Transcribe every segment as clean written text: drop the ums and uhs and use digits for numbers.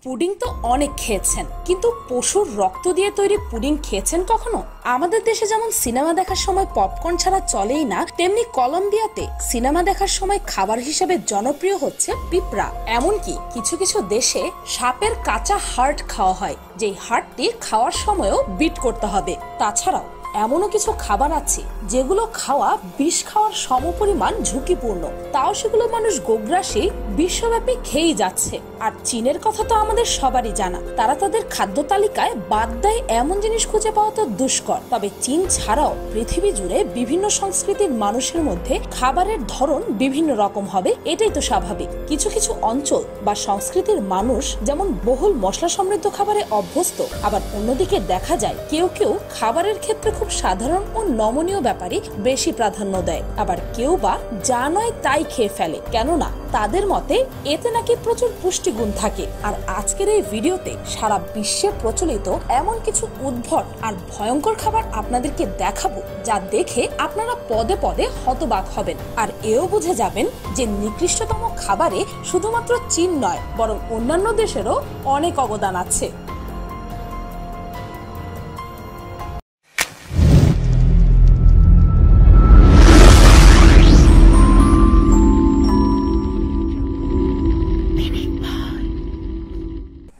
Pudding তো অনেক খেয়েছেন, কিন্তু পশুর রক্ত দিয়ে তৈরি পুডিং খেয়েছেন কখনো? আমাদের দেশে যেমন সিনেমা দেখার সময় পপকর্ন ছাড়া চলেই না, তেমনি কলম্বিয়াতে সিনেমা দেখার সময় খাবার হিসেবে জনপ্রিয় হচ্ছে পিঁপড়া। এমনকি কিছু কিছু দেশে সাপের কাঁচা হার্ট খাওয়া হয়, যেই হার্টটি খাওয়ার সময়ও বিট করতে হবে। তাছাড়াও এমনও কিছু খাবার আছে যেগুলো খাওয়া বিষ খাওয়ার সমপরিমাণ ঝুঁকিপূর্ণ, তাও সেগুলো মানুষ গোগ্রাসে বিশ্বব্যাপী খেয়েই যাচ্ছে। আর চীনের কথা তো আমাদের সবারই জানা, তারা তাদের খাদ্য তালিকায় বাদ দেয় এমন জিনিস খুঁজে পাওয়া তো দুষ্কর। তবে চীন ছাড়াও পৃথিবী জুড়ে বিভিন্ন সংস্কৃতির মানুষের মধ্যে খাবারের ধরন বিভিন্ন রকম হবে, এটাই তো স্বাভাবিক। কিছু কিছু অঞ্চল বা সংস্কৃতির মানুষ যেমন বহুল মশলা সমৃদ্ধ খাবারে অভ্যস্ত, আবার অন্যদিকে দেখা যায় কেউ কেউ খাবারের ক্ষেত্রে খুব সাধারণ ও নমনীয় ব্যাপারে বেশি প্রাধান্য দেয়, আবার কেউ বা যা নয় তাই খেয়ে ফেলে, কেননা তাদের মতে এতে নাকি প্রচুর পুষ্টিগুণ থাকে। আর আজকের এই ভিডিওতে সারা বিশ্বে প্রচলিত এমন কিছু উদ্ভট আর ভয়ঙ্কর খাবার আপনাদেরকে দেখাবো, যা দেখে আপনারা পদে পদে হতবাক হবেন, আর এও বুঝে যাবেন যে নিকৃষ্টতম খাবারে শুধুমাত্র চীন নয়, বরং অন্যান্য দেশেরও অনেক অবদান আছে।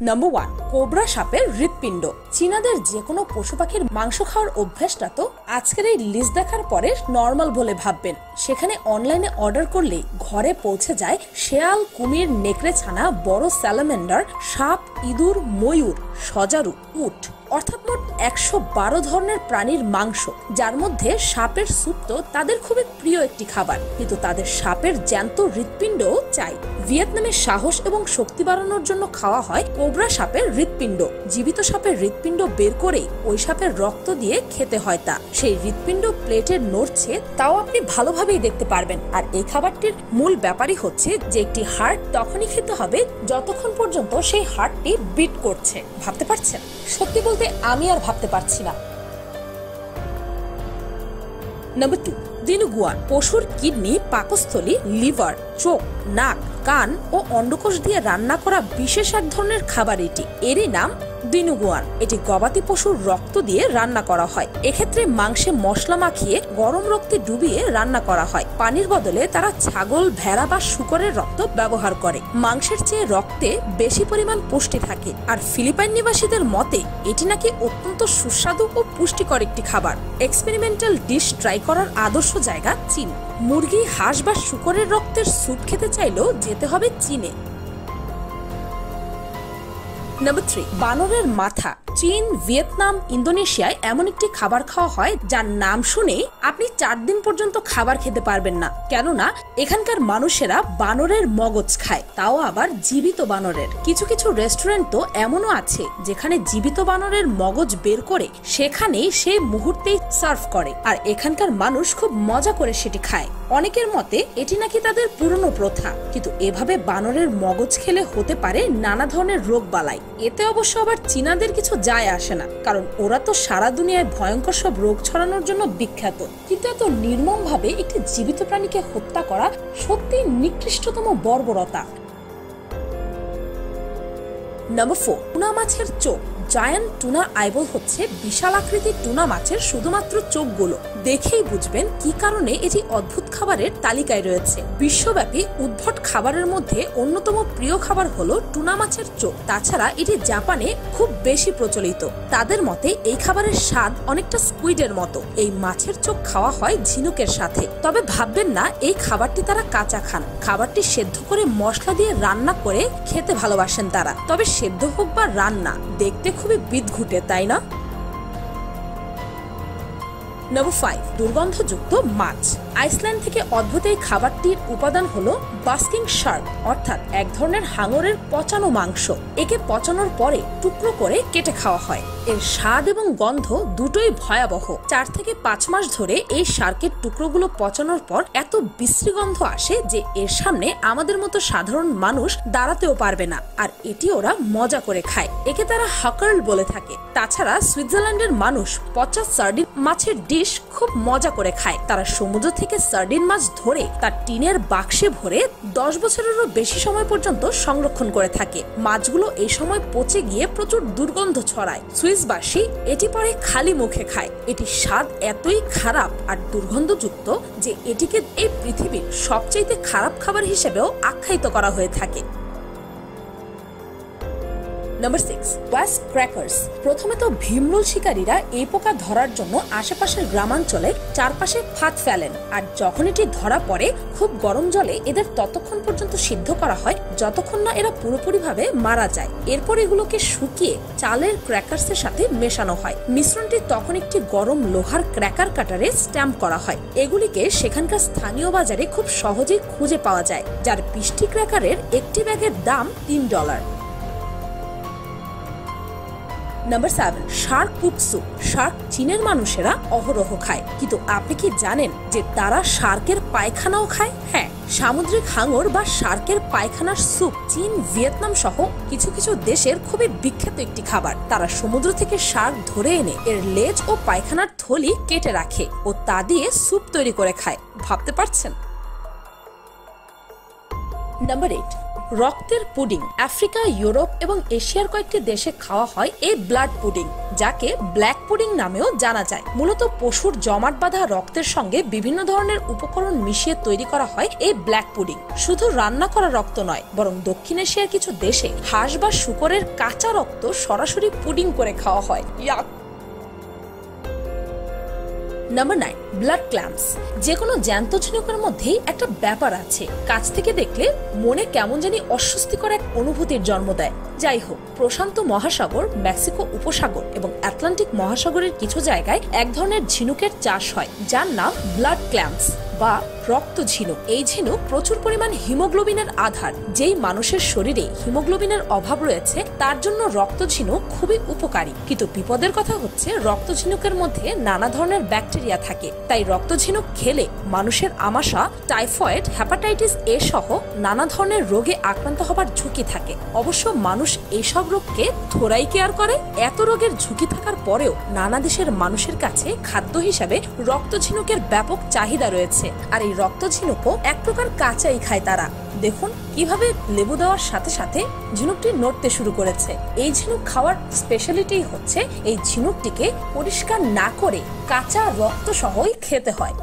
নাম্বার 1, কোবরা সাপের হৃৎপিণ্ড। চীনাদের যে কোনো পশু পাখির মাংস খাওয়ার অভ্যাসটা তো আজকের এই লিস্ট দেখার পরে নর্মাল বলে ভাববেন। সেখানে অনলাইনে অর্ডার করলে ঘরে পৌঁছে যায় শেয়াল, কুমির, নেকড়ে ছানা, বড় স্যালামেন্ডার, সাপ, ইঁদুর, ময়ূর, সজারু, উট, অর্থাৎ মোট 112 ধরনের প্রাণীর মাংস, যার মধ্যে সাপের স্যুপ তো তাদের খুবই প্রিয় একটি খাবার, কিন্তু তাদের সাপের জ্যান্ত হৃৎপিণ্ডও চাই। ভিয়েতনামে সাহস এবং শক্তি বাড়ানোর জন্য খাওয়া হয় কোবরা সাপের হৃৎপিণ্ড। জীবিত সাপের হৃৎপিণ্ড বের করে ওই সাপের রক্ত দিয়ে খেতে হয় তা। সেই হৃৎপিণ্ড প্লেটে নড়ছে, তাও আপনি ভালোভাবেই দেখতে পারবেন। আর এই খাবারটির মূল ব্যাপারই হচ্ছে যে একটি হার্ট তখনই খেতে হবে যতক্ষণ পর্যন্ত সেই হার্টটি বিট করছে। ভাবতে পারছেন? সত্যি বলতে আমি আর ভাবতে পারছি না। নাম্বার 2, দিনুগুয়ান। পশুর কিডনি, পাকস্থলী, লিভার, চোখ, নাক, কান ও অন্ডকোষ দিয়ে রান্না করা বিশেষ এক ধরনের খাবার এটি। এরই নাম দিনুগুয়ান। এটি গবাদি পশুর রক্ত দিয়ে রান্না করা হয়। এক্ষেত্রে মাংসে মশলা মাখিয়ে গরম রক্তে ডুবিয়ে রান্না করা হয়। পানির বদলে তারা ছাগল, ভেড়া বা শূকরের রক্ত ব্যবহার করে। মাংসের চেয়ে রক্তে বেশি পরিমাণ পুষ্টি থাকে। আর ফিলিপাইন নিবাসীদের মতে এটি নাকি অত্যন্ত সুস্বাদু ও পুষ্টিকর একটি খাবার। এক্সপেরিমেন্টাল ডিশ ট্রাই করার আদর্শ জায়গা চীন। মুরগি, হাঁস বা শূকরের রক্তের স্যুপ খেতে চাইলেও যেতে হবে চীনে। নাম্বার 3, বানরের মাথা। চীন, ভিয়েতনাম, ইন্দোনেশিয়ায় এমন একটি খাবার খাওয়া হয় যার নাম শুনে আপনি 4 দিন পর্যন্ত খাবার খেতে পারবেন না, কেননা এখানকার মানুষেরা বানরের মগজ খায়, তাও আবার জীবিত বানরের। কিছু কিছু রেস্টুরেন্ট তো এমনও আছে যেখানে জীবিত বানরের মগজ বের করে সেখানেই সেই মুহূর্তেই সার্ভ করে, আর এখানকার মানুষ খুব মজা করে সেটি খায়। অনেকের মতে এটি নাকি তাদের পুরনো প্রথা, কিন্তু এভাবে বানরের মগজ খেলে হতে পারে নানা ধরনের রোগ বালাই। এতে অবশ্য আবার চীনাদের কিছু যায় আসে না, কারণ ওরা তো সারা দুনিয়ায় ভয়ঙ্কর সব রোগ ছড়ানোর জন্য বিখ্যাত। কিন্তু এত নির্মম ভাবে একটি জীবিত প্রাণীকে হত্যা করা সত্যি নিকৃষ্টতম বর্বরতা। নাম্বার 4, টুনা মাছের চোখ। জায়ান্ট টুনা আইবল হচ্ছে বিশাল আকৃতির টুনা মাছের শুধুমাত্র চোখগুলো। দেখেই বুঝবেন কি কারণে এটি অদ্ভুত খাবারের তালিকায় রয়েছে। বিশ্বব্যাপী উদ্ভট খাবারের মধ্যে অন্যতম প্রিয় খাবার হলো টুনা মাছের চোখ। তাছাড়া এটি জাপানে খুব বেশি প্রচলিত। তাদের মতে এই খাবারের স্বাদ অনেকটা স্কুইডের মতো। এই মাছের চোখ খাওয়া হয় ঝিনুকের সাথে। তবে ভাববেন না এই খাবারটি তারা কাঁচা খান। খাবারটি সেদ্ধ করে মশলা দিয়ে রান্না করে খেতে ভালোবাসেন তারা। তবে সেদ্ধ হোক বা রান্না, দেখতে খুবই বিদঘুটে, তাই না? নাম্বার 5, দুর্গন্ধযুক্ত মাছ। আইসল্যান্ড থেকে অদ্ভুত এই খাবারটির উপাদান হলো বাস্কিং শার্ক, অর্থাৎ এক ধরনের হাঙরের পচানো মাংস। একে পচানোর পরে টুকরো করে কেটে খাওয়া হয়। এর স্বাদ এবং গন্ধ দুটোই ভয়াবহ। 4 থেকে 5 মাস ধরে এই শার্কের টুকরোগুলো পচানোর পর এত বিশ্রী গন্ধ আসে যে এর সামনে আমাদের মতো সাধারণ মানুষ দাঁড়াতেও পারবে না। আর এটি ওরা মজা করে খায়। একে তারা হাকার্ল বলে থাকে। তাছাড়া সুইজারল্যান্ডের মানুষ পচা সার্ডিন মাছের ডিশ খুব মজা করে খায়। তারা সমুদ্র থেকে সার্ডিন মাছ ধরে তার টিনের বাক্সে ভরে 10 বছরেরও বেশি সময় পর্যন্ত সংরক্ষণ করে থাকে। মাছগুলো এই সময় পচে গিয়ে প্রচুর দুর্গন্ধ ছড়ায়। সুইসবাসী এটি পরে খালি মুখে খায়। এটির স্বাদ এতই খারাপ আর দুর্গন্ধযুক্ত যে এটিকে এই পৃথিবীর সবচেয়ে খারাপ খাবার হিসেবেও আখ্যায়িত করা হয়ে থাকে। নাম্বার 6, ওয়াস ক্র্যাকার্স। প্রথমে তো ভীমরুল শিকারীরা এই পোকা ধরার জন্য আশেপাশের গ্রামাঞ্চলে চারপাশে ফাঁদ ফেলেন, আর যখন এটি ধরা পড়ে খুব গরম জলে এদের ততক্ষণ পর্যন্ত সিদ্ধ করা হয় যতক্ষণ না এরা পুরোপুরিভাবে মারা যায়। এরপর এগুলোকে শুকিয়ে চালের ক্র্যাকার্সের সাথে মেশানো হয়। মিশ্রণটি তখন একটি গরম লোহার ক্র্যাকার কাটারে স্ট্যাম্প করা হয়। এগুলিকে সেখানকার স্থানীয় বাজারে খুব সহজেই খুঁজে পাওয়া যায়, যার 20টি ক্র্যাকারের একটি ব্যাগের দাম $3। Number 7, Shark পুপ soup. শার্ক চীনের মানুষেরা অহরহ খায়, কিন্তু আপনি কি জানেন যে তারা শার্কের পায়খানাও খায়? হ্যাঁ, সামুদ্রিক হাঙর বা শার্কের পায়খানার স্যুপ চীন, ভিয়েতনাম সহ কিছু কিছু দেশের খুবই বিখ্যাত একটি খাবার। তারা সমুদ্র থেকে শার্ক ধরে এনে এর লেজ ও পায়খানার থলি কেটে রাখে ও তা দিয়ে স্যুপ তৈরি করে খায়। ভাবতে পারছেন? নাম্বার 8, রক্তের পুডিং। আফ্রিকা, ইউরোপ এবং এশিয়ার কয়েকটি দেশে খাওয়া হয় এই ব্লাড পুডিং, যাকে ব্ল্যাক পুডিং নামেও জানা যায়। মূলত পশুর জমাট বাঁধা রক্তের সঙ্গে বিভিন্ন ধরনের উপকরণ মিশিয়ে তৈরি করা হয় এই ব্ল্যাক পুডিং। শুধু রান্না করা রক্ত নয়, বরং দক্ষিণ এশিয়ার কিছু দেশে হাঁস বা শূকরের কাঁচা রক্ত সরাসরি পুডিং করে খাওয়া হয়। Number 9, blood ক্ল্যাম্পস। যে কোনো জ্যান্ত ঝিনুকের মধ্যেই একটা ব্যাপার আছে, কাছ থেকে দেখলে মনে কেমন জানি অস্বস্তিকর এক অনুভূতির জন্ম দেয়। যাই হোক, প্রশান্ত মহাসাগর, মেক্সিকো উপসাগর এবং আটলান্টিক মহাসাগরের কিছু জায়গায় এক ধরনের ঝিনুকের চাষ হয়, যার নাম ব্লাড ক্ল্যাম্পস বা রক্ত ঝিনুক। এই ঝিনুক প্রচুর পরিমাণ হিমোগ্লোবিনের আধার। যেই মানুষের শরীরে হিমোগ্লোবিনের অভাব রয়েছে তার জন্য রক্ত ঝিনুক খুবই উপকারী। কিন্তু বিপদের কথা হচ্ছে রক্ত ঝিনুকের মধ্যে নানা ধরনের ব্যাকটেরিয়া থাকে, তাই রক্ত ঝিনুক খেলে মানুষের আমাশা, টাইফয়েড, হেপাটাইটিস এ সহ নানা ধরনের রোগে আক্রান্ত হবার ঝুঁকি থাকে। অবশ্য মানুষ এইসব রোগকে থোড়াই কেয়ার করে। এত রোগের ঝুঁকি থাকার পরেও নানা দেশের মানুষের কাছে খাদ্য হিসাবে রক্ত ঝিনুকের ব্যাপক চাহিদা রয়েছে, আর এই রক্ত ঝিনুকও এক প্রকার কাঁচাই খায় তারা। দেখুন কিভাবে লেবু দেওয়ার সাথে সাথে ঝিনুকটি নড়তে শুরু করেছে। এই ঝিনুক খাওয়ার স্পেশালিটি হচ্ছে এই ঝিনুকটিকে পরিষ্কার না করে কাঁচা রক্ত সহই খেতে হয়।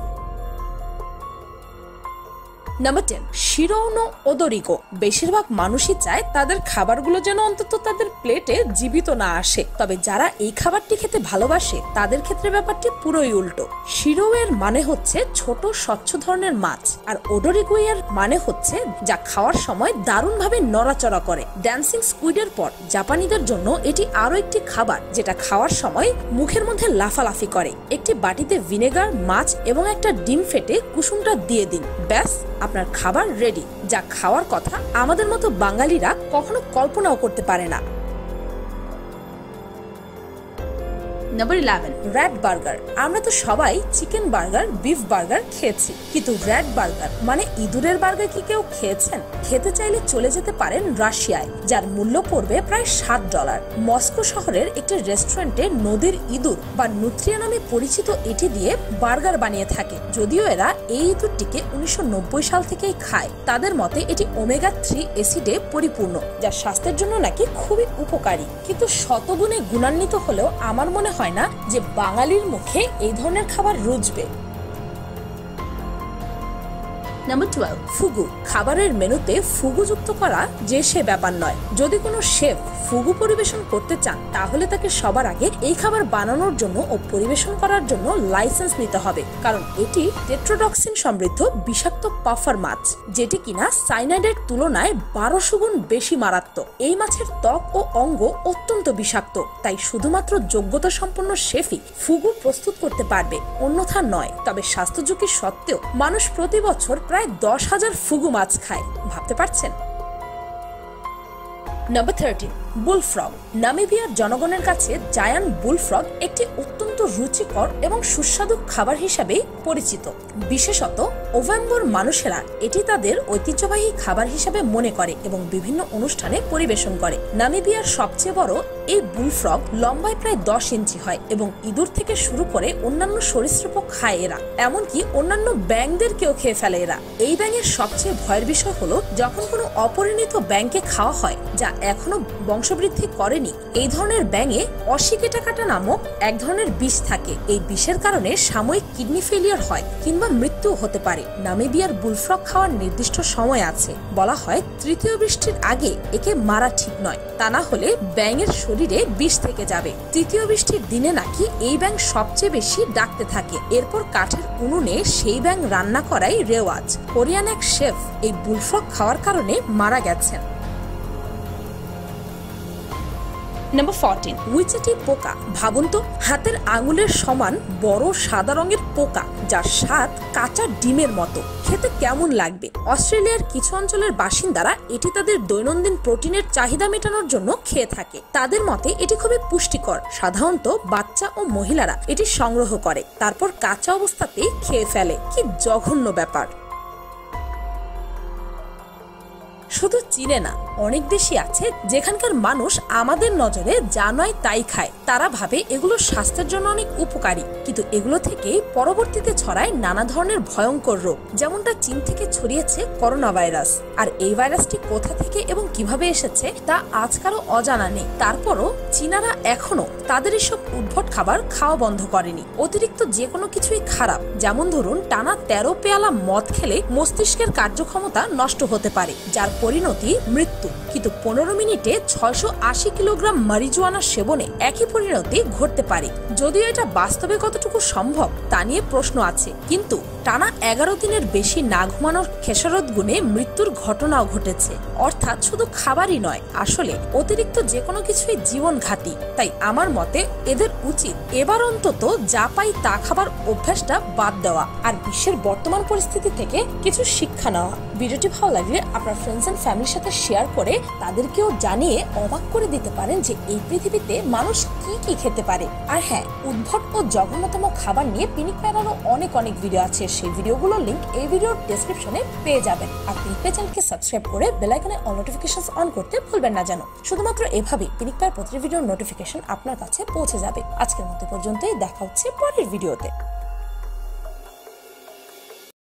নাম্বার 10, শিরৌনো ওদরিগো। বেশিরভাগ মানুষই চায় তাদের খাবারগুলো যেন অন্তত তাদের প্লেটে জীবিত না আসে, তবে যারা এই খাবারটি খেতে ভালোবাসে তাদের ক্ষেত্রে ব্যাপারটি পুরোই উল্টো। শিরৌ এর মানে হচ্ছে ছোট স্বচ্ছ ধরনের মাছ, আর ওদরিগো এর মানে হচ্ছে যা খাওয়ার সময় দারুণভাবে নড়াচড়া করে। ড্যান্সিং স্কুইডের পর জাপানিদের জন্য এটি আরো একটি খাবার যেটা খাওয়ার সময় মুখের মধ্যে লাফালাফি করে। একটি বাটিতে ভিনেগার, মাছ এবং একটা ডিম ফেটে কুসুমটা দিয়ে দিন, ব্যাস আপনার খাবার রেডি, যা খাওয়ার কথা আমাদের মতো বাঙালিরা কখনো কল্পনাও করতে পারে না। Number 11, rat burger. আমরা তো সবাই চিকেন বার্গার, বিফ বার্গার খেয়েছি, কিন্তু র্যাট বার্গার মানে ইঁদুরের বার্গার কি কেউ খেয়েছেন? খেতে চাইলে চলে যেতে পারেন রাশিয়ায়, যার মূল্য পড়বে প্রায় $7। মস্কো শহরের একটি রেস্টুরেন্টে নদীর ইঁদুর বা নুত্রিয়া নামে পরিচিত এটি দিয়ে বার্গার বানিয়ে থাকে। যদিও এরা এই ইঁদুরটিকে 1990 সাল থেকেই খায়। তাদের মতে এটি ওমেগা 3 অ্যাসিডে পরিপূর্ণ, যা স্বাস্থ্যের জন্য নাকি খুবই উপকারী। কিন্তু শতগুণে গুণান্বিত হলেও আমার মনে হয় না যে বাঙালির মুখে এই ধরনের খাবার রুচবে। Number 12, fugu. খাবারের মেনুতে ফুগু যুক্ত করা যে সে ব্যাপার নয়। যদি কোনো শেফ ফুগু পরিবেশন করতে চান তাহলে তাকে সবার আগে এই খাবার বানানোর জন্য ও পরিবেশন করার জন্য লাইসেন্স নিতে হবে, কারণ এটি টেট্রোডক্সিন সমৃদ্ধ বিষাক্ত পাফার মাছ, যেটি কিনা সাইনাইডের তুলনায় 1200 গুণ বেশি মারাত্মক। এই মাছের ত্বক ও অঙ্গ অত্যন্ত বিষাক্ত, তাই শুধুমাত্র যোগ্যতা সম্পন্ন শেফই ফুগু প্রস্তুত করতে পারবে, অন্যথা নয়। তবে স্বাস্থ্য ঝুঁকি সত্ত্বেও মানুষ প্রতি বছর প্রায় 10,000 ফুগু মাছ খায়। ভাবতে পারছেন? Number 13, bullfrog. নামিবিয়ার জনগণের কাছে জায়ান্ট বুলফ্রগ একটি অত্যন্ত রুচিকর এবং সুস্বাদু খাবার হিসাবে পরিচিত, বিশেষত ওভাম্বোর মানুষেরা এটি তাদের ঐতিহ্যবাহী খাবার হিসেবে মনে করে এবং বিভিন্ন অনুষ্ঠানে পরিবেশন করে। নামিবিয়ার সবচেয়ে বড় এই বুলফ্রগ লম্বায় প্রায় 10 ইঞ্চি হয় এবং ইঁদুর থেকে শুরু করে অন্যান্য সরীসৃপ খায় এরা, এমনকি অন্যান্য ব্যাঙদেরকেও খেয়ে ফেলে এরা। এই ব্যাঙের সবচেয়ে ভয়ের বিষয় হলো যখন কোনো অপরিণত ব্যাঙকে খাওয়া হয় যা এখনো বংশবৃদ্ধি করেনি। এই ধরনের ব্যাঙে অসিকেটাকাটা নামক এক ধরনের বিষ থাকে। এই বিষের কারণে সাময়িক কিডনি ফেলিয়ার হয় কিংবা মৃত্যু হতে পারে। নামিবিয়ার বুলফ্রগ খাওয়ার নির্দিষ্ট সময় আছে। বলা হয় তৃতীয় বৃষ্টির আগে একে মারা ঠিক নয়, তা না হলে ব্যাঙের শরীরে বিষ থেকে যাবে। তৃতীয় বৃষ্টির দিনে নাকি এই ব্যাঙ সবচেয়ে বেশি ডাকতে থাকে। এরপর কাঠের উনুনে সেই ব্যাঙ রান্না করাই রেওয়াজ। কোরিয়ান এক শেফ এই বুলফ্রগ খাওয়ার কারণে মারা গেছেন। নাম্বার 14, উইচেটি পোকা। ভাবুন তো, হাতের আঙুলের সমান বড় সাদা রঙের পোকা যার স্বাদ কাঁচা ডিমের মতো। খেতে কেমন লাগবে? অস্ট্রেলিয়ার কিছু অঞ্চলের বাসিন্দারা এটি তাদের দৈনন্দিন প্রোটিনের চাহিদা মেটানোর জন্য খেয়ে থাকে। তাদের মতে এটি খুবই পুষ্টিকর। সাধারণত বাচ্চা ও মহিলারা এটি সংগ্রহ করে, তারপর কাঁচা অবস্থাতেই খেয়ে ফেলে। কি জঘন্য ব্যাপার! শুধু চীনে না, অনেক দেশই আছে যেখানকার মানুষ আমাদের নজরে যা নয় তাই খায়। তারা ভাবে এগুলো স্বাস্থ্যের জন্য অনেক উপকারী, কিন্তু এগুলো থেকে পরবর্তীতে ছড়ায় নানা ধরনের ভয়ঙ্কর রোগ, যেমনটা চীন থেকে ছড়িয়েছে করোনা ভাইরাস। আর এই ভাইরাসটি কোথা থেকে এবং কিভাবে এসেছে তা আজ কারো অজানা নেই। তারপরও চীনারা এখনো তাদের এসব উদ্ভট খাবার খাওয়া বন্ধ করেনি। অতিরিক্ত যে কোনো কিছুই খারাপ, যেমন ধরুন টানা 13 পেয়ালা মদ খেলে মস্তিষ্কের কার্যক্ষমতা নষ্ট হতে পারে, যার পরিণতি মৃত্যু। কিন্তু 15 মিনিটে 680 কিলোগ্রাম মারিজুয়ানা সেবনে একই পরিণতি ঘটতে পারে। যদিও এটা বাস্তবে কতটুকু সম্ভব তা নিয়ে প্রশ্ন আছে, কিন্তু টানা 11 দিনের বেশি না ঘুমানোর খেসারত গুণে মৃত্যুর ঘটনাও ঘটেছে। অর্থাৎ শুধু খাবারই নয়, আসলে অতিরিক্ত যে কোনো কিছুই জীবন ঘাতী। তাই আমার মতে এদের উচিত এবার অন্তত যা পাই তা খাবার অভ্যাসটা বাদ দেওয়া আর বিশ্বের বর্তমান পরিস্থিতি থেকে কিছু শিক্ষা নেওয়া। ভিডিওটি ভালো লাগলে আপনার ফ্রেন্ডস এন্ড ফ্যামিলির সাথে শেয়ার করে তাদেরকেও জানিয়ে অবাক করে দিতে পারেন যে এই পৃথিবীতে মানুষ কি কি খেতে পারে। আর হ্যাঁ, উদ্ভট ও জঘন্যতম খাবার নিয়ে পিনিক প্যারারও অনেক ভিডিও আছে। সেই ভিডিওগুলোর লিংক এই ভিডিওর ডেসক্রিপশনে পেয়ে যাবেন। আর পিনিক প্যার চ্যানেলকে সাবস্ক্রাইব করে বেল আইকনে অল নোটিফিকেশনস অন করতে ভুলবেন না যেন। শুধুমাত্র এভাবেই পিনিক প্যার প্রতিটি ভিডিওর নোটিফিকেশন আপনার কাছে পৌঁছে যাবে। আজকের মতো পর্যন্তই, দেখা হচ্ছে পরের ভিডিওতে।